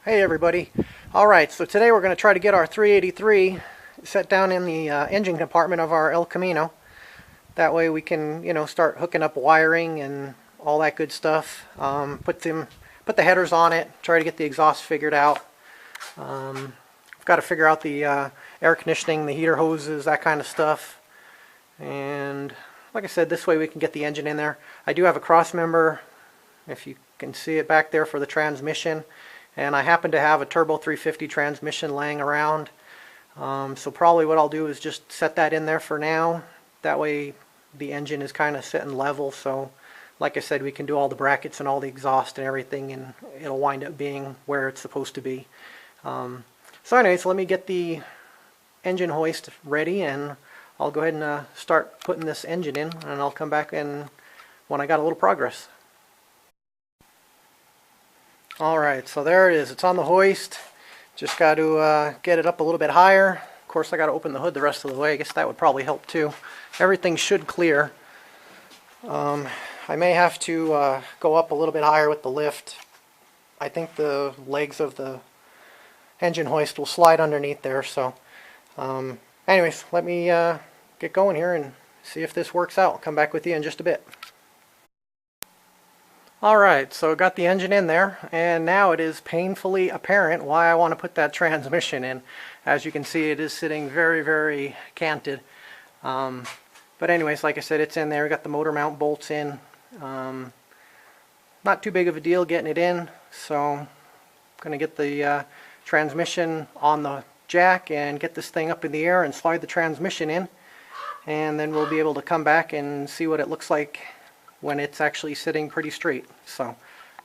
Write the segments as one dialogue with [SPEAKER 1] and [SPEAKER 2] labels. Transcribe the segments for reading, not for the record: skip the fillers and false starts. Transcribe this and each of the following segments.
[SPEAKER 1] Hey everybody. Alright, so today we're going to try to get our 383 set down in the engine compartment of our El Camino. That way we can, start hooking up wiring and all that good stuff. Put the headers on it, try to get the exhaust figured out. I've got to figure out the air conditioning, the heater hoses, that kind of stuff. And like I said, this way we can get the engine in there. I do have a cross member, if you can see it back there, for the transmission. And I happen to have a Turbo 350 transmission laying around. So probably what I'll do is just set that in there for now. That way the engine is kind of sitting level. So like I said, we can do all the brackets and all the exhaust and everything, and it'll wind up being where it's supposed to be. So anyways, let me get the engine hoist ready, and I'll go ahead and start putting this engine in, and I'll come back in when I got a little progress. Alright, so there it is. It's on the hoist. Just got to get it up a little bit higher. Of course, I got to open the hood the rest of the way. I guess that would probably help too. Everything should clear. I may have to go up a little bit higher with the lift. I think the legs of the engine hoist will slide underneath there. So anyways, let me get going here and see if this works out. I'll come back with you in just a bit. Alright, so got the engine in there, and now it is painfully apparent why I want to put that transmission in. As you can see, it is sitting very, very canted. But anyways, like I said, it's in there. We got the motor mount bolts in. Not too big of a deal getting it in, so I'm going to get the transmission on the jack and get this thing up in the air and slide the transmission in. And then we'll be able to come back and see what it looks like when it's actually sitting pretty straight. So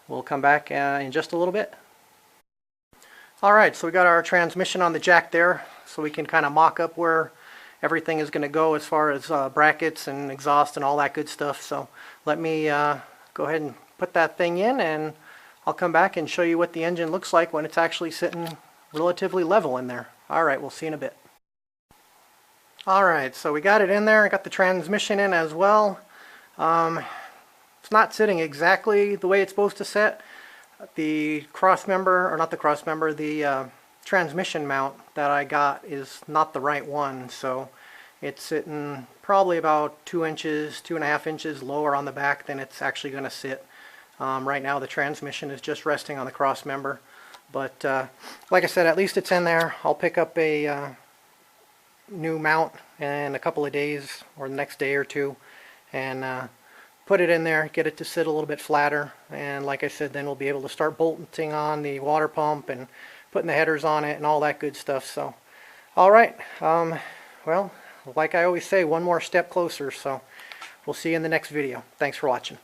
[SPEAKER 1] we'll come back in just a little bit. Alright, so we got our transmission on the jack there, so we can kind of mock up where everything is going to go as far as brackets and exhaust and all that good stuff. So let me go ahead and put that thing in, and I'll come back and show you what the engine looks like when it's actually sitting relatively level in there. Alright, we'll see you in a bit. Alright, so we got it in there. I got the transmission in as well. It's not sitting exactly the way it's supposed to sit. The cross member, or not the cross member, the transmission mount that I got is not the right one, so it's sitting probably about 2 inches, 2.5 inches lower on the back than it's actually going to sit. Right now the transmission is just resting on the cross member, but like I said, at least it's in there. I'll pick up a new mount in a couple of days, or the next day or two, and put it in there, get it to sit a little bit flatter, and like I said, then we'll be able to start bolting on the water pump and putting the headers on it and all that good stuff. So alright, well, like I always say, one more step closer, so we'll see you in the next video. Thanks for watching.